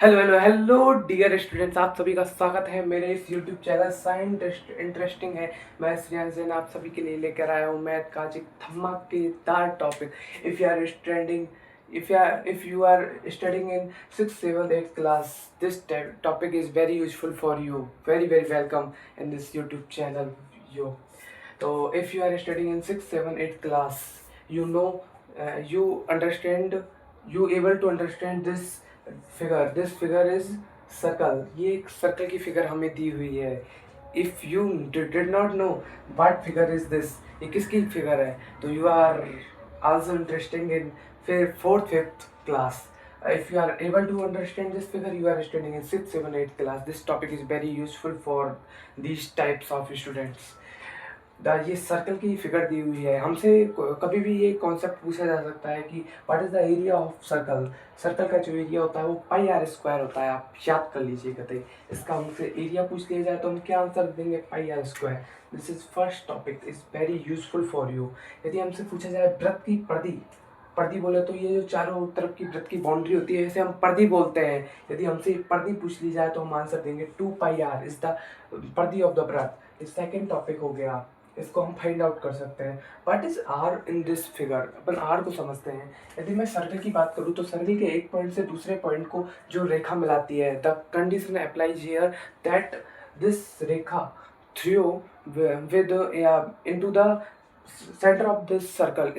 Hello hello hello dear students, आप सभी का स्वागत है मेरे इस यूट्यूब चैनल साइंस इंटरेस्टिंग है। मैं श्रेयांश जैन आप सभी के लिए लेकर आया हूँ मैथ का एक धमाकेदार topic. If you are studying in 6th 7th 8th class, this topic is very useful for you. Very very welcome in this YouTube channel यो। तो if you are studying in 6th 7th 8th class, you know, you understand, you able to understand this figure is circle। ये एक circle की figure हमें दी हुई है। If you did not know what figure is this, ये किसकी figure है, तो you are also interesting in फिर 4th 5th class. if you are able to understand this figure, you are studying in 6th 7th 8th class. This topic is very useful for these types of students। ये circle की figure दी हुई है हमसे। कभी भी ये concept पूछा जा सकता है कि what is the area of circle. Circle का जो एरिया होता है वो पाई आर स्क्वायर होता है, आप याद कर लीजिए कतई। इसका हमसे एरिया पूछ लिया जाए तो हम क्या आंसर देंगे, pi r square. This is first topic, is very useful for you. यदि हमसे पूछा जाए वृत्त की परिधि, परिधि बोले तो ये जो चारों तरफ की वृत्त की बाउंड्री होती है इसे हम परिधि बोलते हैं। यदि हमसे परिधि पूछ ली जाए तो हम आंसर देंगे 2 पाई आर इज द परिधि ऑफ द वृत्त। सेकेंड टॉपिक हो गया, इसको हम फाइंड आउट कर सकते हैं what is r in this figure. अपन आर को समझते हैं। यदि मैं सर्कल की बात करूँ तो सर्कल के एक पॉइंट से दूसरे पॉइंट को जो रेखा मिलाती है, the condition applies here that this Rekha through with into the centre of this circle.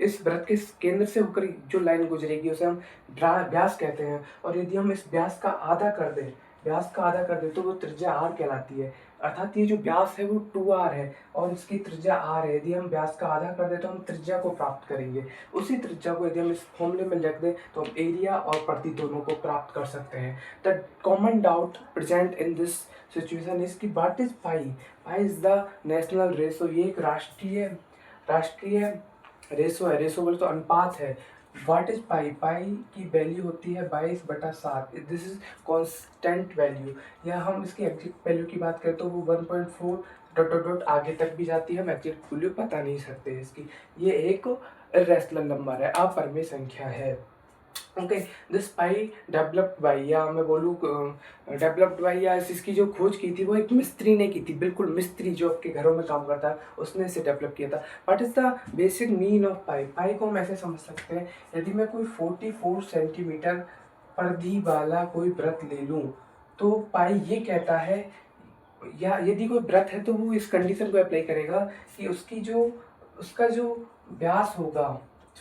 इस वृत्त के केंद्र से होकर जो लाइन गुजरेगी उसे हम व्यास कहते हैं। और यदि हम इस व्यास का आधा कर दें, व्यास का आधा कर दे तो वो त्रिज्या आर कहलाती है। अर्थात ये जो व्यास है वो 2r है और इसकी त्रिज्या r है। यदि हम व्यास का आधा कर दे तो हम त्रिज्या को प्राप्त करेंगे। उसी त्रिज्या को यदि हम इस फॉर्मूले में लिख दें तो हम एरिया और परिधि दोनों को प्राप्त कर सकते हैं। The common doubt present in this situation is कि what is pi. Pi is the national ratio. ये एक राष्ट्रीय रेशो है। रेशो बोले तो अनुपात है। व्हाट इज पाई, पाई की वैल्यू होती है 22/7। This is constant value. या हम इसकी एग्जैक्ट वैल्यू की बात करें तो वो 1.4 डॉट डॉट डॉट आगे तक भी जाती है। हम एग्जैक्ट वैल्यू बता नहीं सकते इसकी। ये एक इरेशनल नंबर है, अपरिमेय संख्या है। Okay, this pi developed by, या मैं बोलूँ डेवलप्ड बाई, या इसकी जो खोज की थी वो एक मिस्त्री ने की थी। बिल्कुल मिस्त्री जो आपके घरों में काम करता है उसने इसे डेवलप किया था। What is the basic mean of pi. Pi को हम ऐसे समझ सकते हैं, यदि मैं कोई 44 सेंटीमीटर परिधि वाला कोई वृत्त ले लूँ तो पाई ये कहता है, या यदि कोई वृत्त है तो वो इस कंडीशन को अप्लाई करेगा कि उसका जो व्यास होगा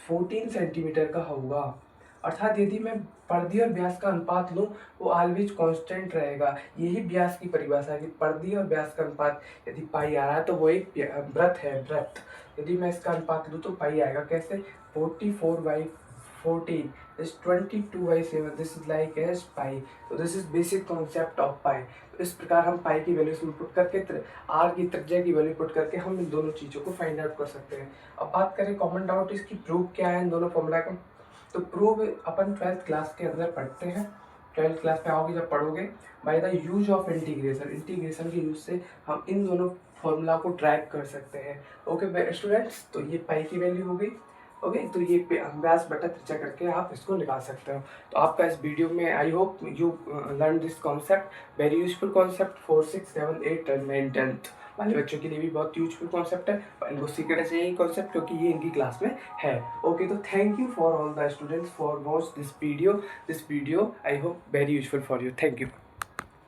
14 सेंटीमीटर का होगा। अर्थात यदि मैं परिधि और व्यास का अनुपात लूँ वो ऑलवेज कांस्टेंट रहेगा। यही व्यास की परिभाषा है कि परिधि और व्यास का अनुपात यदि पाई आ रहा है तो वो एक वृत्त है, वृत्त। यदि मैं इसका अनुपात लूँ तो पाई आएगा कैसे, 44/14 is 22/7। This is like as pi. तो this is basic concept of pi. तो इस प्रकार हम पाई की वैल्यू में पुट करके आर की त्रिज्या की वैल्यू पुट करके हम इन दोनों चीज़ों को फाइंड आउट कर सकते हैं। अब बात करें कॉमन डाउट इसकी प्रूफ क्या है इन दोनों फॉर्मूला का, तो प्रूफ अपन 12th क्लास के अंदर पढ़ते हैं। 12th क्लास में आओगे जब पढ़ोगे, by the use of integration, integration के यूज से हम इन दोनों फॉर्मूला को ट्रैक कर सकते हैं। ओके स्टूडेंट्स, तो ये पाई की वैल्यू हो गई। ओके, तो ये व्यास बटा त्रिज्या करके आप इसको निकाल सकते हो। तो आपका इस वीडियो में I hope you learn this concept, very useful concept for 6th 7th 8th 9th वाले बच्चों के लिए भी बहुत यूजफुल कॉन्सेप्ट है। और इनको सीखना चाहिए ये कॉन्सेप्ट क्योंकि ये इनकी क्लास में है। ओके, तो thank you for all the students for watch this video. This video I hope very useful for you. Thank you.